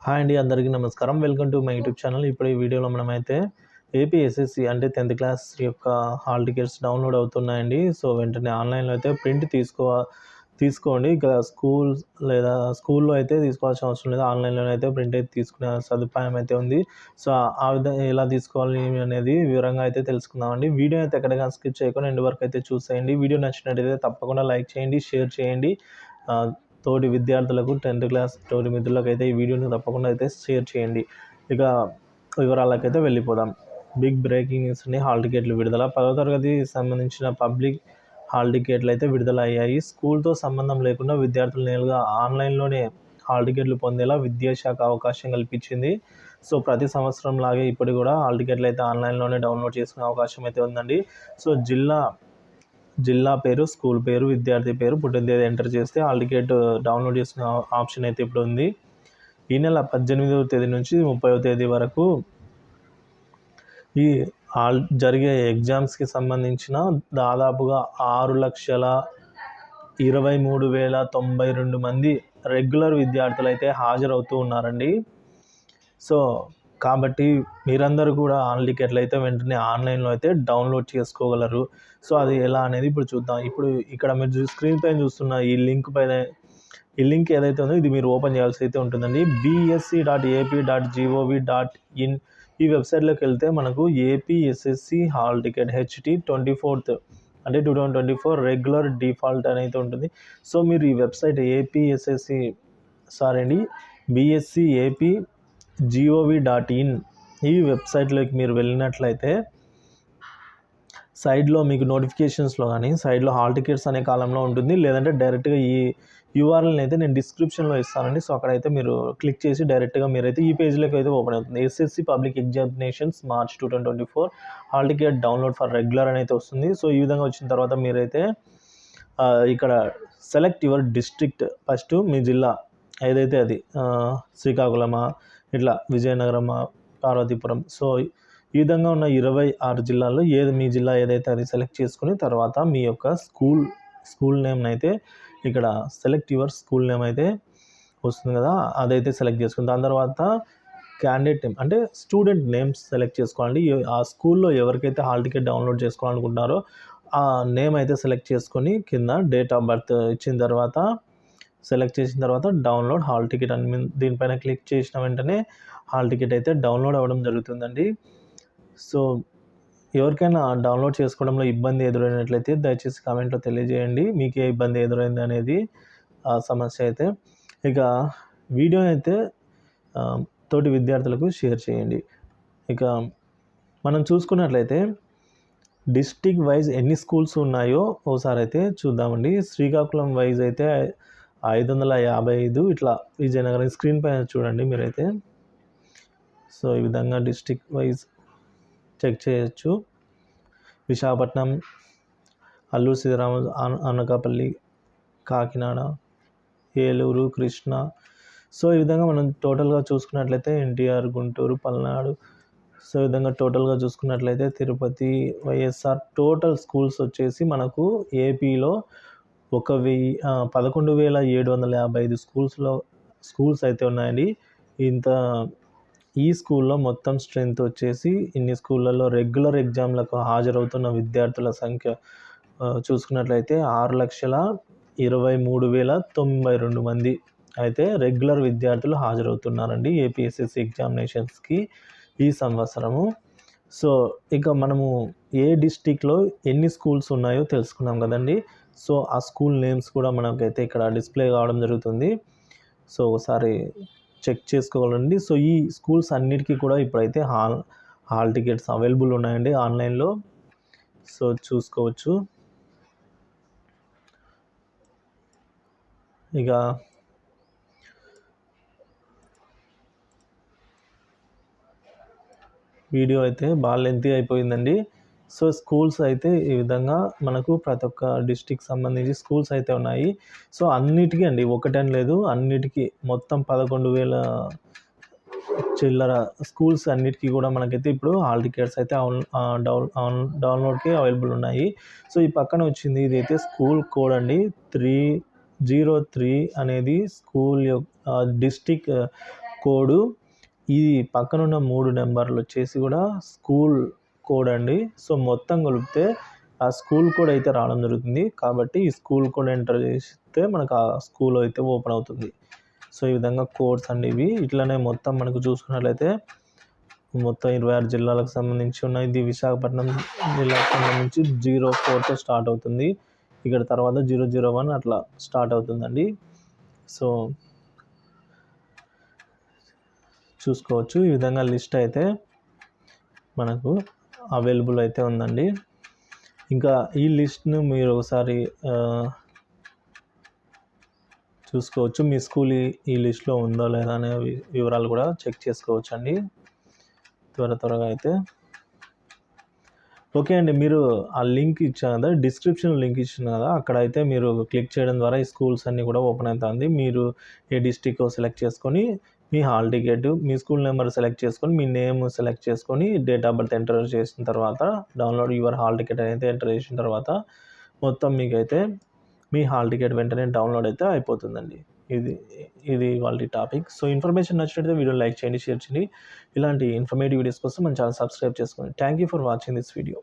Hi అండి, అందరికీ నమస్కారం. Welcome to my YouTube channel. ఇప్పుడు ఈ వీడియోలో మనమైతే ఏపీ ఎస్ఎస్సి అంటే 10th క్లాస్ యొక్క హాల్ టికెట్స్ డౌన్లోడ్ అవుతున్నాయండి. సో వెంటనే ఆన్లైన్లో అయితే ప్రింట్ తీసుకోండి. ఇక స్కూల్లో అయితే తీసుకోవాల్సిన అవసరం లేదు. ఆన్లైన్లోనే అయితే ప్రింట్ అయితే తీసుకునే సదుపాయం అయితే ఉంది. సో ఆ విధంగా ఎలా తీసుకోవాలి అనేది వివరంగా అయితే తెలుసుకుందామండి. వీడియో అయితే ఎక్కడికైనా స్కిప్ చేయకుండా ఎండ్ వరకు అయితే చూసేయండి. వీడియో నచ్చినట్టయితే తప్పకుండా లైక్ చేయండి, షేర్ చేయండి. తోటి విద్యార్థులకు 10th క్లాస్ తోటి మిత్రులకైతే ఈ వీడియోని తప్పకుండా అయితే షేర్ చేయండి. ఇక వివరాలకైతే వెళ్ళిపోదాం. బిగ్ బ్రేకింగ్ న్యూస్ అని హాల్ టికెట్లు విడుదల. 10వ తరగతి సంబంధించిన పబ్లిక్ హాల్ టికెట్లు అయితే విడుదల అయ్యాయి. స్కూల్తో సంబంధం లేకుండా విద్యార్థులు నేరుగా ఆన్లైన్లోనే హాల్ టికెట్లు పొందేలా విద్యాశాఖ అవకాశం కల్పించింది. సో ప్రతి సంవత్సరం లాగే ఇప్పుడు కూడా హాల్ టికెట్లు అయితే ఆన్లైన్లోనే డౌన్లోడ్ చేసుకునే అవకాశం అయితే ఉందండి. సో జిల్లా పేరు, స్కూల్ పేరు, విద్యార్థి పేరు, పుట్టిన తేదీ ఎంటర్ చేస్తే హాల్ టికెట్ డౌన్లోడ్ చేసుకునే ఆప్షన్ అయితే ఇప్పుడు ఉంది. ఈ నెల 18వ తేదీ నుంచి 30వ తేదీ వరకు ఈ జరిగే ఎగ్జామ్స్కి సంబంధించిన దాదాపుగా 6,23,092 మంది రెగ్యులర్ విద్యార్థులు అయితే హాజరవుతూ ఉన్నారండి. సో కాబట్టి మీరందరూ కూడా హాల్ టికెట్లు అయితే వెంటనే ఆన్లైన్లో అయితే డౌన్లోడ్ చేసుకోగలరు. సో అది ఎలా అనేది ఇప్పుడు చూద్దాం. ఇప్పుడు ఇక్కడ మీరు స్క్రీన్ పైన చూస్తున్న ఈ లింక్ ఏదైతే ఉందో ఇది మీరు ఓపెన్ చేయాల్సి అయితే ఉంటుందండి. bsc.ap.gov.in ఈ వెబ్సైట్లోకి వెళ్తే మనకు APSSC hall ticket HT 24th అంటే 2024 రెగ్యులర్ డిఫాల్ట్ అనేది ఉంటుంది. సో మీరు ఈ వెబ్సైట్ bsc.ap.gov.in ఈ వెబ్సైట్లోకి మీరు వెళ్ళినట్లయితే సైడ్లో మీకు నోటిఫికేషన్స్లో కానీ సైడ్లో హాల్ టికెట్స్ అనే కాలంలో ఉంటుంది. లేదంటే డైరెక్ట్గా ఈ యూఆర్ఎల్ని అయితే నేను డిస్క్రిప్షన్లో ఇస్తానండి. సో అక్కడైతే మీరు క్లిక్ చేసి డైరెక్ట్గా మీరైతే ఈ పేజ్లోకి అయితే ఓపెన్ అవుతుంది. SSC public examinations March 2024 hall ticket download for regular అని అయితే వస్తుంది. సో ఈ విధంగా వచ్చిన తర్వాత మీరైతే ఇక్కడ సెలెక్ట్ యువర్ డిస్ట్రిక్ట్, ఫస్ట్ మీ జిల్లా ఏదైతే అది శ్రీకాకుళమా, ఇట్లా విజయనగరమా, పార్వతీపురం, సో ఈ విధంగా ఉన్న 26 జిల్లాల్లో మీ జిల్లా ఏదైతే అది సెలెక్ట్ చేసుకుని తర్వాత మీ యొక్క స్కూల్ నేమ్ అయితే ఇక్కడ సెలెక్ట్ యువర్ స్కూల్ నేమ్ అయితే వస్తుంది కదా, అదైతే సెలెక్ట్ చేసుకుని దాని తర్వాత క్యాండిడేట్ నేమ్ అంటే స్టూడెంట్ నేమ్స్ సెలెక్ట్ చేసుకోండి. ఆ స్కూల్లో ఎవరికైతే హాల్ టికెట్ డౌన్లోడ్ చేసుకోవాలనుకుంటున్నారో ఆ నేమ్ అయితే సెలెక్ట్ చేసుకొని కింద డేట్ ఆఫ్ బర్త్ ఇచ్చిన తర్వాత సెలెక్ట్ చేసిన తర్వాత డౌన్లోడ్ హాల్ టికెట్ అని దీనిపైన క్లిక్ చేసిన వెంటనే హాల్ టికెట్ అయితే డౌన్లోడ్ అవ్వడం జరుగుతుందండి. సో ఎవరికైనా డౌన్లోడ్ చేసుకోవడంలో ఇబ్బంది ఎదురైనట్లయితే దయచేసి కామెంట్లో తెలియజేయండి, మీకు ఏ ఇబ్బంది ఎదురైంది అనేది ఆ సమస్య అయితే. ఇక వీడియో అయితే తోటి విద్యార్థులకు షేర్ చేయండి. ఇక మనం చూసుకున్నట్లయితే డిస్ట్రిక్ట్ వైజ్ ఎన్ని స్కూల్స్ ఉన్నాయో ఒకసారి అయితే చూద్దామండి. శ్రీకాకుళం వైజ్ అయితే 555, ఇట్లా విజయనగరం స్క్రీన్ పైన చూడండి మీరైతే. సో ఈ విధంగా డిస్ట్రిక్ట్ వైజ్ చెక్ చేయొచ్చు. విశాఖపట్నం, అల్లూరు సీతారామ, అనకాపల్లి, కాకినాడ, ఏలూరు, కృష్ణ. సో ఈ విధంగా మనం టోటల్గా చూసుకున్నట్లయితే ఎన్టీఆర్, గుంటూరు, పల్నాడు, సో ఈ విధంగా టోటల్గా చూసుకున్నట్లయితే తిరుపతి, వైఎస్ఆర్ టోటల్ స్కూల్స్ వచ్చేసి మనకు ఏపీలో 11,755 స్కూల్స్ అయితే ఉన్నాయండి. ఈ స్కూల్లో మొత్తం స్ట్రెంత్ వచ్చేసి ఇన్ని స్కూళ్ళల్లో రెగ్యులర్ ఎగ్జామ్లకు హాజరవుతున్న విద్యార్థుల సంఖ్య చూసుకున్నట్లయితే 6,23,092 మంది అయితే రెగ్యులర్ విద్యార్థులు హాజరవుతున్నారండి ఏపీఎస్ఎస్సి ఎగ్జామినేషన్స్కి ఈ సంవత్సరము. సో ఇక మనము ఏ డిస్టిక్లో ఎన్ని స్కూల్స్ ఉన్నాయో తెలుసుకున్నాం కదండి. సో ఆ స్కూల్ నేమ్స్ కూడా మనకైతే ఇక్కడ డిస్ప్లే కావడం జరుగుతుంది. సో ఒకసారి చెక్ చేసుకోవాలండి. సో ఈ స్కూల్స్ అన్నిటికీ కూడా ఇప్పుడైతే హాల్ టికెట్స్ అవైలబుల్ ఉన్నాయండి ఆన్లైన్లో. సో చూసుకోవచ్చు. ఇక వీడియో అయితే బాగా లెంతీ అయిపోయిందండి. సో స్కూల్స్ అయితే ఈ విధంగా మనకు ప్రతి ఒక్క డిస్ట్రిక్ట్ సంబంధించి స్కూల్స్ అయితే ఉన్నాయి. సో అన్నిటికీ అండి, ఒకటని లేదు, అన్నిటికీ మొత్తం 11,000 చిల్లర స్కూల్స్ అన్నిటికీ కూడా మనకైతే ఇప్పుడు హాల్ టికెట్స్ అయితే డౌన్లోడ్కి అవైలబుల్ ఉన్నాయి. సో ఈ పక్కన వచ్చింది ఇదైతే స్కూల్ కోడ్ అండి. 303 అనేది స్కూల్ డిస్ట్రిక్ట్ కోడు. ఈ పక్కనున్న 3 నెంబర్లు వచ్చేసి కూడా స్కూల్ కోడ్ అండి. సో మొత్తం కలిపితే ఆ స్కూల్ కోడ్ అయితే రావడం జరుగుతుంది. కాబట్టి ఈ స్కూల్ కోడ్ ఎంటర్ చేస్తే మనకు ఆ స్కూల్ అయితే ఓపెన్ అవుతుంది. సో ఈ విధంగా కోడ్స్ అండి ఇవి. ఇట్లనే మొత్తం మనకు చూసుకున్నట్లయితే మొత్తం 26 జిల్లాలకు సంబంధించి ఉన్నాయి. ఇది విశాఖపట్నం జిల్లాకు సంబంధించి 04తో స్టార్ట్ అవుతుంది. ఇక్కడ తర్వాత 001 అట్లా స్టార్ట్ అవుతుందండి. సో చూసుకోవచ్చు. ఈ విధంగా లిస్ట్ అయితే మనకు అవైలబుల్ అయితే ఉందండి. ఇంకా ఈ లిస్ట్ను మీరు ఒకసారి చూసుకోవచ్చు. మీ స్కూల్ ఈ లిస్ట్లో ఉందో లేదా అనే వివరాలు కూడా చెక్ చేసుకోవచ్చు అండి త్వరగా అయితే. ఓకే అండి, మీరు ఆ లింక్ ఇచ్చాను కదా, డిస్క్రిప్షన్ లింక్ ఇచ్చాను కదా, అక్కడ అయితే మీరు క్లిక్ చేయడం ద్వారా ఈ స్కూల్స్ అన్నీ కూడా ఓపెన్ అవుతుంది. మీరు ఏ డిస్ట్రిక్ట్ సెలెక్ట్ చేసుకొని మీ హాల్ టికెట్, మీ స్కూల్ నెంబర్ సెలెక్ట్ చేసుకొని, మీ నేమ్ సెలెక్ట్ చేసుకొని, డేట్ ఆఫ్ బర్త్ ఎంటర్ చేసిన తర్వాత డౌన్లోడ్ యువర్ హాల్ టికెట్ అయితే ఎంటర్ చేసిన తర్వాత మొత్తం మీకైతే మీ హాల్ టికెట్ వెంటనే డౌన్లోడ్ అయితే అయిపోతుందండి. ఇది వాళ్ళ టాపిక్. సో ఇన్ఫర్మేషన్ నచ్చినట్లయితే వీడియో లైక్ చేయండి, షేర్ చేయండి. ఇలాంటి ఇన్ఫర్మేటివ్ వీడియోస్ కోసం మన ఛానల్ సబ్స్క్రైబ్ చేసుకోండి. Thank you for watching this video.